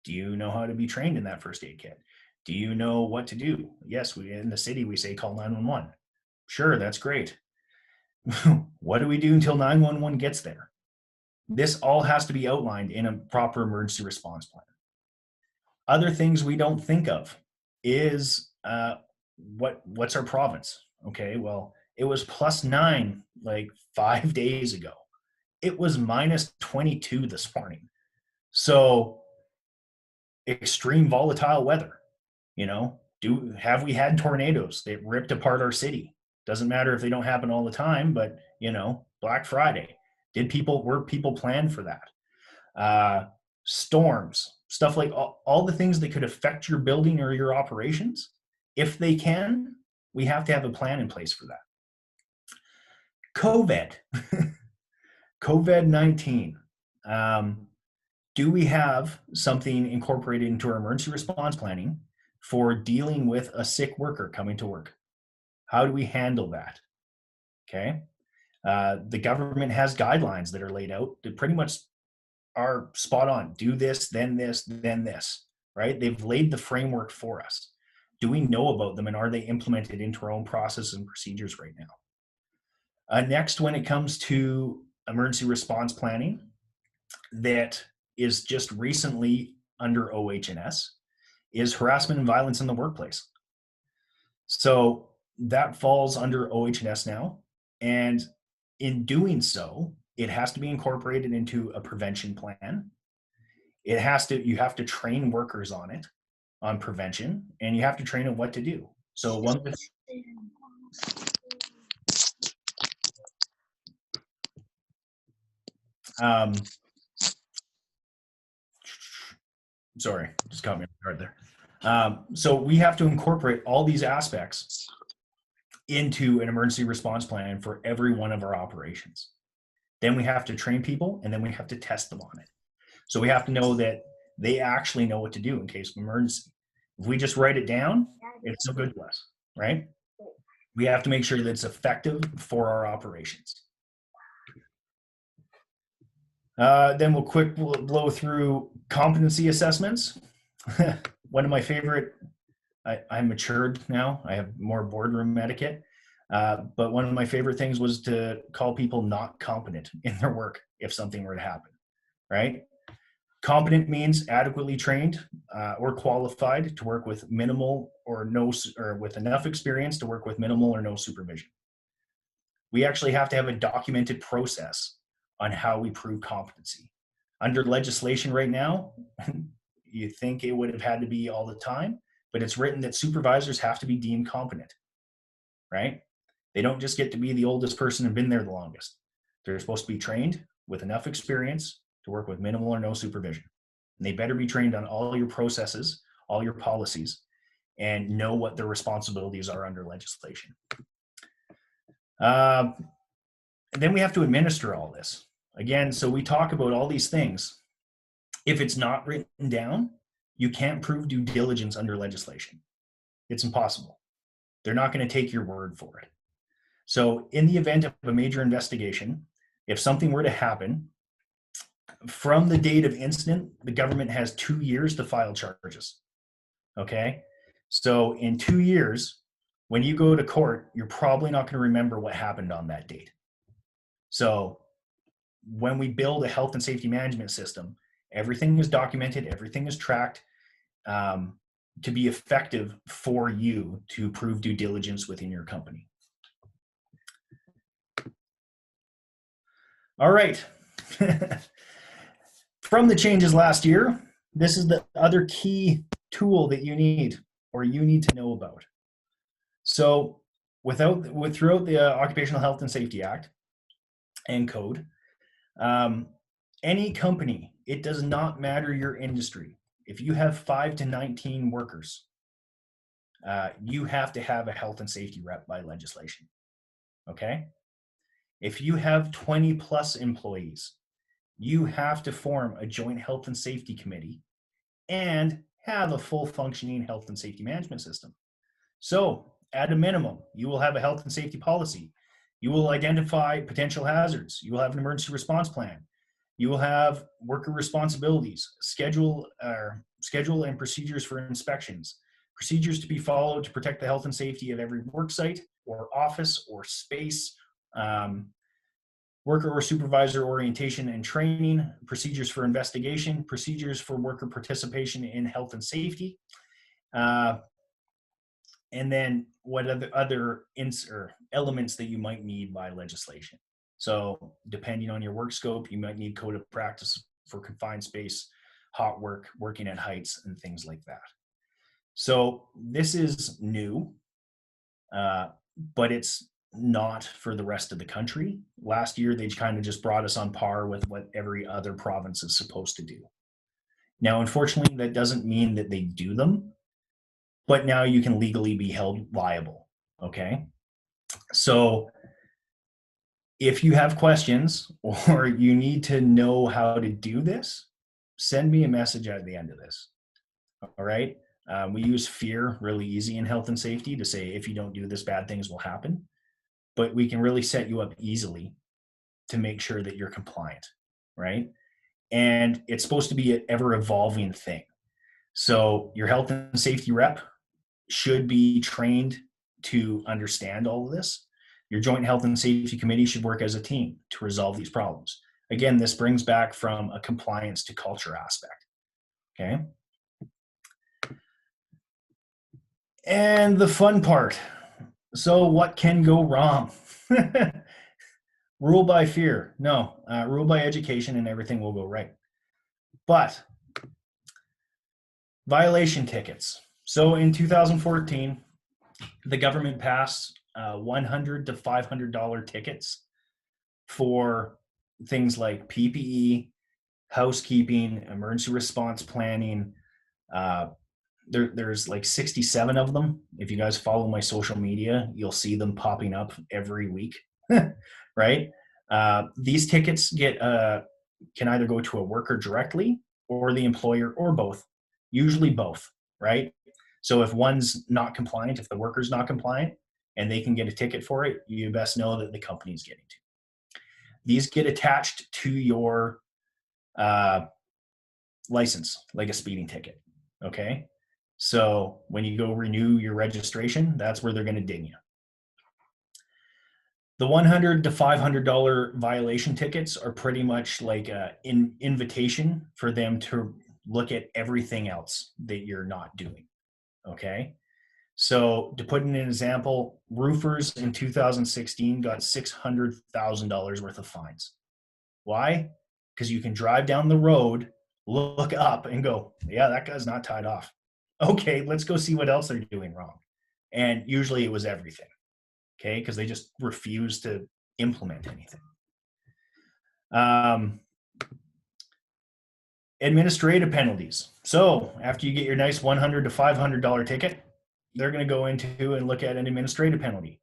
Do you know how to be trained in that first aid kit? Do you know what to do? Yes, we in the city we say call 911. Sure, that's great. What do we do until 911 gets there? This all has to be outlined in a proper emergency response plan. Other things we don't think of is what's our province? Okay, well, it was +9 like 5 days ago. It was -22 this morning. So extreme volatile weather, have we had tornadoes that ripped apart our city? Doesn't matter if they don't happen all the time, but Black Friday, were people planned for that? Storms, stuff like all the things that could affect your building or your operations. If they can, we have to have a plan in place for that. COVID-19. Do we have something incorporated into our emergency response planning for dealing with a sick worker coming to work? How do we handle that? Okay. The government has guidelines that are laid out that pretty much are spot on. Do this, then this, then this, right? They've laid the framework for us. Do we know about them, and are they implemented into our own processes and procedures right now? Next, when it comes to emergency response planning that is just recently under OH&S, is harassment and violence in the workplace. So that falls under OH&S now, and in doing so, it has to be incorporated into a prevention plan. You have to train workers on prevention, and you have to train them what to do. So sorry, just caught me off guard there. So we have to incorporate all these aspects into an emergency response plan for every one of our operations. Then we have to train people, and then we have to test them on it. So we have to know that they actually know what to do in case of emergency. If we just write it down, it's no good to us, right? We have to make sure that it's effective for our operations. Then we'll blow through competency assessments. One of my favorite, I'm matured now. I have more boardroom etiquette. But one of my favorite things was to call people not competent in their work if something were to happen, right? Competent means adequately trained or qualified to work with minimal or with enough experience to work with minimal or no supervision. We actually have to have a documented process on how we prove competency. Under legislation right now, you think it would have had to be all the time, but it's written that supervisors have to be deemed competent, right? They don't just get to be the oldest person and been there the longest. They're supposed to be trained with enough experience to work with minimal or no supervision. And they better be trained on all your processes, all your policies, and know what their responsibilities are under legislation. And then we have to administer all this. Again, so we talk about all these things. If it's not written down, you can't prove due diligence under legislation. It's impossible. They're not going to take your word for it. So in the event of a major investigation, if something were to happen, from the date of incident, the government has 2 years to file charges. Okay? So in 2 years, when you go to court, you're probably not going to remember what happened on that date. So when we build a health and safety management system, everything is documented, everything is tracked to be effective for you to prove due diligence within your company. All right. From the changes last year, this is the other key tool that you need to know about. So throughout the Occupational Health and Safety Act and Code, any company, it does not matter your industry. If you have 5 to 19 workers, you have to have a health and safety rep by legislation. Okay? If you have 20 plus employees, you have to form a joint health and safety committee and have a full functioning health and safety management system. So at a minimum, you will have a health and safety policy. You will identify potential hazards. You will have an emergency response plan. You will have worker responsibilities, schedule and procedures for inspections, Procedures to be followed to protect the health and safety of every work site or office or space. Worker or supervisor orientation and training, procedures for investigation, procedures for worker participation in health and safety, and then what other elements that you might need by legislation. So depending on your work scope, you might need code of practice for confined space, hot work, working at heights, and things like that. So this is new, but it's not for the rest of the country. Last year, they kind of just brought us on par with what every other province is supposed to do. Now, unfortunately, that doesn't mean that they do them, but now you can legally be held liable, okay? So if you have questions or you need to know how to do this, send me a message at the end of this, all right? We use fear really easy in health and safety to say, if you don't do this, bad things will happen. But we can really set you up easily to make sure that you're compliant, right? And it's supposed to be an ever-evolving thing. So your health and safety rep should be trained to understand all of this. Your joint health and safety committee should work as a team to resolve these problems. Again, this brings back from a compliance to culture aspect, okay? And the fun part. So what can go wrong? Rule by fear. No, rule by education and everything will go right. But violation tickets. So in 2014, the government passed $100 to $500 tickets for things like PPE, housekeeping, emergency response planning. There's like 67 of them. If you guys follow my social media, you'll see them popping up every week, right? These tickets can either go to a worker directly or the employer or both, usually both, right? So if one's not compliant, if the worker's not compliant and they can get a ticket for it, you best know that the company's getting to. These get attached to your license, like a speeding ticket, okay? So when you go renew your registration, that's where they're going to ding you. The $100 to $500 violation tickets are pretty much like an invitation for them to look at everything else that you're not doing, okay? So to put in an example, roofers in 2016 got $600,000 worth of fines. Why? Because you can drive down the road, look up and go, yeah, that guy's not tied off. Okay, let's go see what else they're doing wrong. And usually it was everything, okay? Because they just refuse to implement anything. Administrative penalties. So after you get your nice $100 to $500 ticket, they're going to go into and look at an administrative penalty.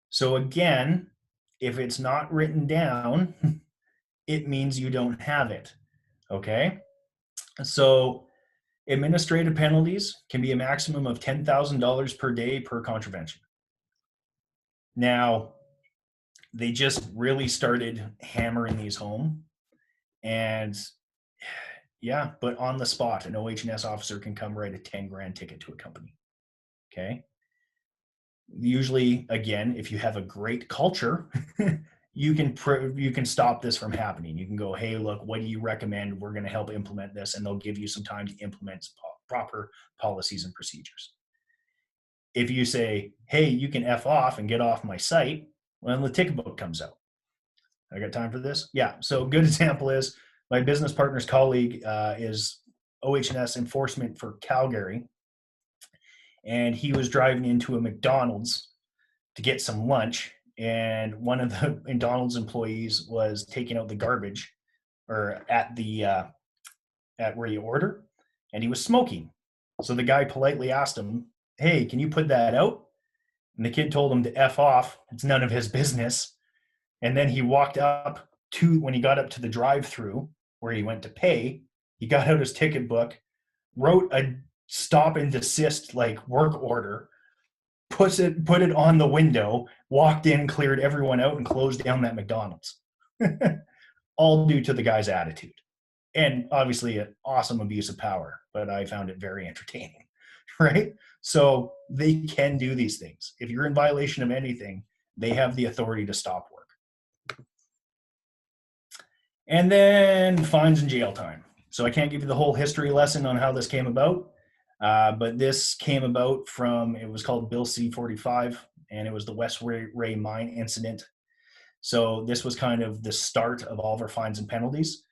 So again, if it's not written down, it means you don't have it, okay? So administrative penalties can be a maximum of $10,000 per day per contravention. Now, they just really started hammering these home, and yeah, but on the spot, an OH&S officer can come write a 10 grand ticket to a company, okay? Usually, again, if you have a great culture, you can stop this from happening. You can go, hey, look, what do you recommend? We're going to help implement this, and they'll give you some time to implement proper policies and procedures. If you say, hey, you can F off and get off my site, well, the ticket book comes out. I got time for this? Yeah. So a good example is my business partner's colleague is OH&S enforcement for Calgary, and he was driving into a McDonald's to get some lunch, and one of the McDonald's employees was taking out the garbage or at where you order, and he was smoking. So the guy politely asked him, hey, can you put that out? And the kid told him to F off. It's none of his business. And then he walked up when he got up to the drive-through where he went to pay, he got out his ticket book, wrote a stop and desist like work order, put it on the window, walked in, cleared everyone out, and closed down that McDonald's. All due to the guy's attitude. And obviously an awesome abuse of power, but I found it very entertaining. right? So they can do these things. If you're in violation of anything, they have the authority to stop work. And then fines and jail time. So I can't give you the whole history lesson on how this came about, but this came about from, it was called Bill C-45, and it was the West Ray mine incident. So this was kind of the start of all of our fines and penalties.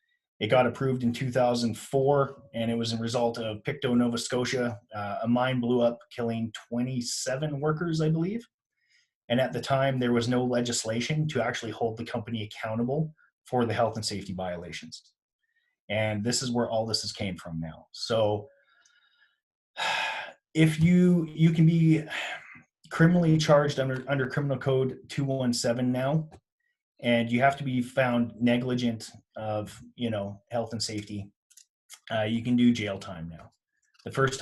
It got approved in 2004, and it was a result of Pictou, Nova Scotia. A mine blew up, killing 27 workers, I believe. And at the time, there was no legislation to actually hold the company accountable for the health and safety violations. And this is where all this has came from now. So if you can be criminally charged under Criminal Code 217 now, and you have to be found negligent of, health and safety, you can do jail time now. The first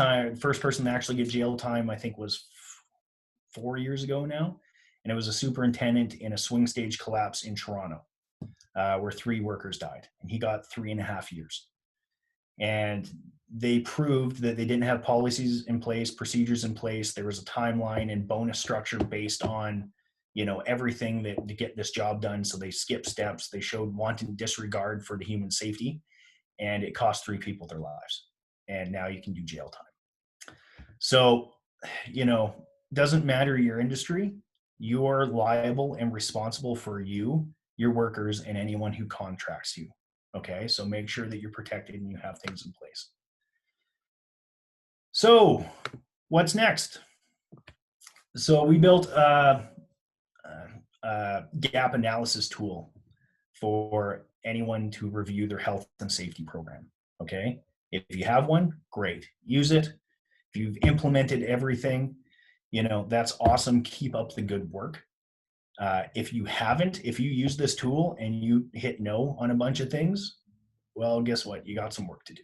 person to actually get jail time, I think, was 4 years ago now, and it was a superintendent in a swing stage collapse in Toronto, where 3 workers died, and he got 3.5 years. And they proved that they didn't have policies in place, procedures in place. There was a timeline and bonus structure based on, everything that to get this job done. So they skipped steps. They showed wanton disregard for the human safety, and it cost 3 people their lives. And now you can do jail time. So, doesn't matter your industry, you are liable and responsible for you, your workers, and anyone who contracts you. Okay, so make sure that you're protected and you have things in place. So what's next? So we built a gap analysis tool for anyone to review their health and safety program. Okay, if you have one, great, use it. If you've implemented everything, that's awesome. Keep up the good work. If you haven't, if you use this tool and you hit no on a bunch of things, well, guess what? You got some work to do,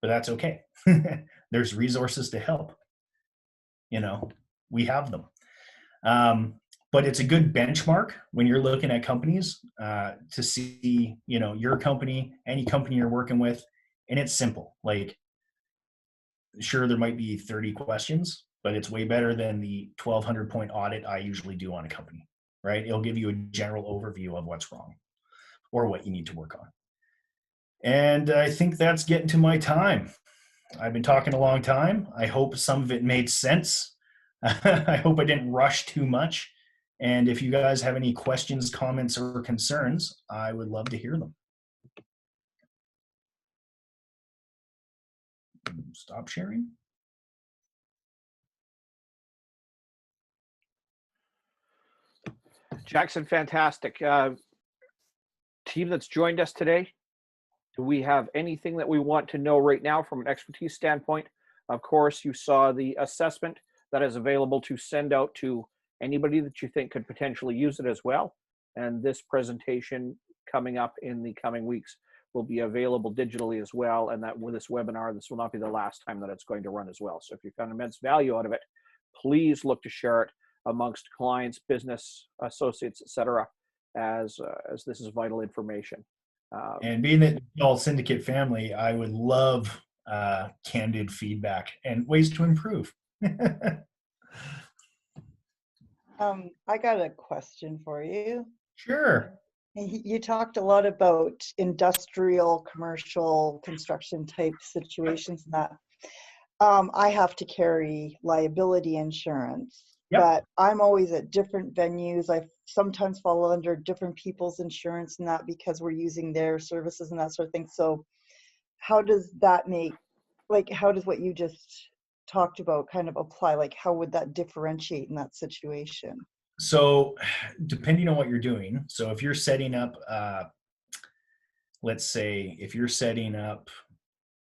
but that's okay. There's resources to help. We have them. But it's a good benchmark when you're looking at companies to see, your company, any company you're working with, and it's simple. Like, sure, there might be 30 questions, but it's way better than the 1,200 point audit I usually do on a company, right? It'll give you a general overview of what's wrong or what you need to work on. And I think that's getting to my time. I've been talking a long time. I hope some of it made sense. I hope I didn't rush too much. And if you guys have any questions, comments, or concerns, I would love to hear them. Stop sharing. Jackson, fantastic. Team that's joined us today, do we have anything that we want to know right now from an expertise standpoint? Of course, you saw the assessment that is available to send out to anybody that you think could potentially use it as well. And this presentation coming up in the coming weeks will be available digitally as well. And that with this webinar, this will not be the last time that it's going to run as well. So if you found immense value out of it, please look to share it amongst clients, business associates, etc., as this is vital information. And being that all Cyndicate family, I would love candid feedback and ways to improve. I got a question for you. Sure. You talked a lot about industrial, commercial, construction type situations and that. I have to carry liability insurance, Yep. but I'm always at different venues. I sometimes fall under different people's insurance and that because we're using their services and that sort of thing. So how does that how does what you just talked about kind of apply? Like, how would that differentiate in that situation? So depending on what you're doing, so if you're setting up, let's say if you're setting up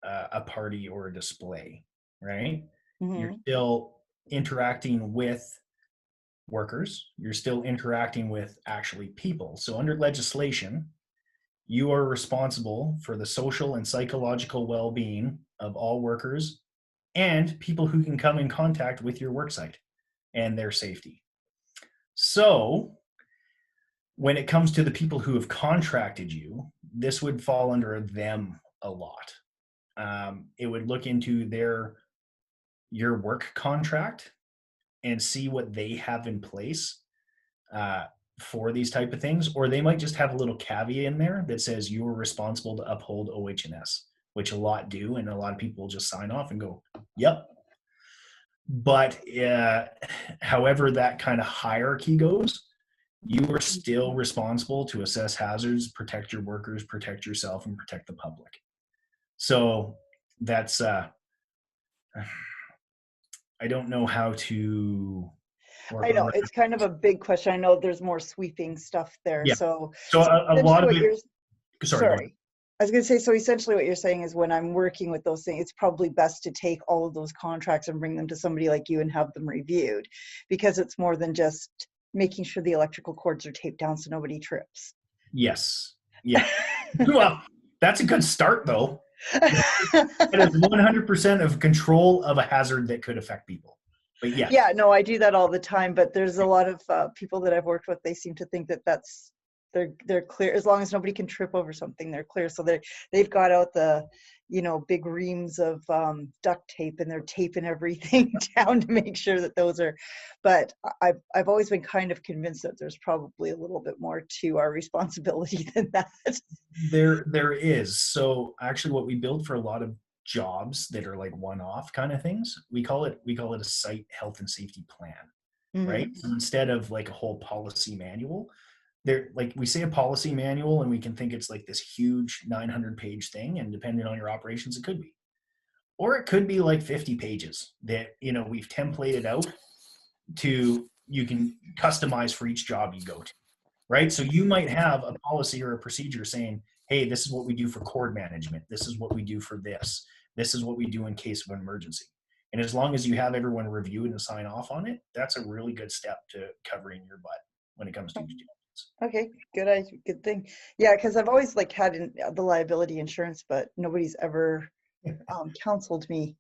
a party or a display, right? Mm-hmm. You're still interacting with workers. You're still interacting with actually people. So under legislation, you are responsible for the social and psychological well-being of all workers and people who can come in contact with your worksite and their safety. So when it comes to the people who have contracted you, this would fall under them a lot. It would look into their your work contract and see what they have in place for these type of things, or they might just have a little caveat in there that says you are responsible to uphold OH&S, which a lot do, and a lot of people just sign off and go, yep. But however that kind of hierarchy goes, you are still responsible to assess hazards, protect your workers, protect yourself, and protect the public. So that's I don't know how to. I know it's kind of a big question. I know there's more sweeping stuff there. Yeah. So a lot of it. Sorry. I was going to say, so essentially what you're saying is when I'm working with those things, it's probably best to take all of those contracts and bring them to somebody like you and have them reviewed, because it's more than just making sure the electrical cords are taped down so nobody trips. Yes. Yeah. Well, that's a good start, though. That is 100% of control of a hazard that could affect people. But yes. Yeah, no, I do that all the time, but there's a lot of people that I've worked with, they seem to think that they're clear. As long as nobody can trip over something, they're clear. So they've got out the, big reams of duct tape, and they're taping everything down to make sure that those are. But I've always been kind of convinced that there's probably a little bit more to our responsibility than that. There is. So actually, what we build for a lot of jobs that are like one-off kind of things, we call it a site health and safety plan, right? So instead of like a whole policy manual, like we say a policy manual, and we can think it's like this huge 900-page thing, and depending on your operations, it could be, or it could be like 50 pages that we've templated out to you can customize for each job you go to, right? So you might have a policy or a procedure saying, hey, this is what we do for cord management, this is what we do for this is what we do in case of an emergency. And as long as you have everyone review it and sign off on it, that's a really good step to covering your butt when it comes to these jobs. Okay, good thing. Yeah, because I've always had the liability insurance, but nobody's ever counseled me,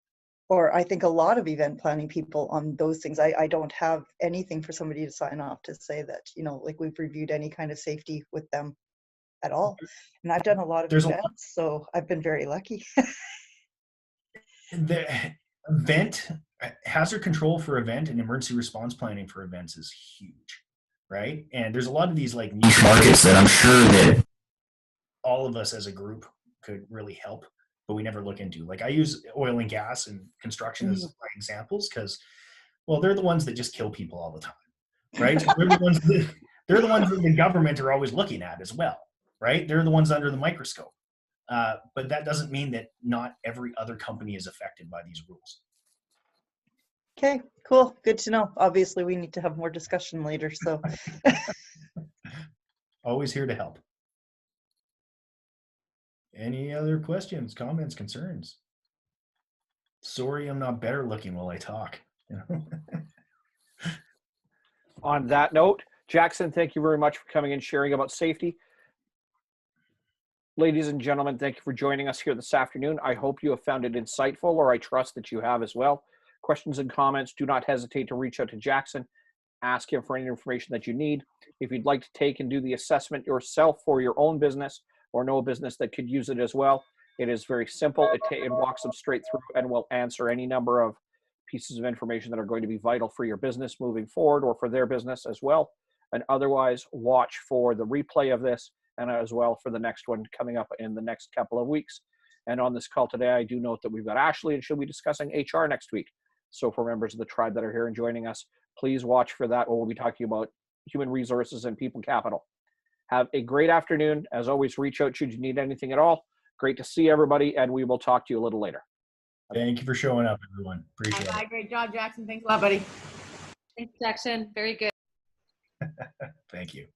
or I think a lot of event planning people, on those things. I don't have anything for somebody to sign off to say that, like we've reviewed any kind of safety with them at all. And I've done a lot of events, so I've been very lucky. The event hazard control for event and emergency response planning for events is huge, right? And there's a lot of these like niche markets that I'm sure that all of us as a group could really help, but we never look into. Like I use oil and gas and construction as my examples because, well, they're the ones that just kill people all the time, right? So they're the ones that the government are always looking at as well, right? They're the ones under the microscope. But that doesn't mean that not every other company is affected by these rules. Okay, cool. Good to know. Obviously, we need to have more discussion later. So, always here to help. Any other questions, comments, concerns? Sorry, I'm not better looking while I talk. On that note, Jackson, thank you very much for coming and sharing about safety. Ladies and gentlemen, thank you for joining us here this afternoon. I hope you have found it insightful, or I trust that you have as well. Questions and comments, do not hesitate to reach out to Jackson. Ask him for any information that you need. If you'd like to take and do the assessment yourself for your own business, or know a business that could use it as well, it is very simple. It walks them straight through and will answer any number of pieces of information that are going to be vital for your business moving forward, or for their business as well. And otherwise, watch for the replay of this, and as well for the next one coming up in the next couple of weeks. And on this call today, I do note that we've got Ashley, and she'll be discussing HR next week. So for members of the tribe that are here and joining us, please watch for that, where we'll be talking about human resources and people capital. Have a great afternoon. As always, reach out should you need anything at all. Great to see everybody, and we will talk to you a little later. Thank you for showing up, everyone. Appreciate it. Great job, Jackson. Thanks a lot, buddy. Thanks, Jackson. Very good. Thank you.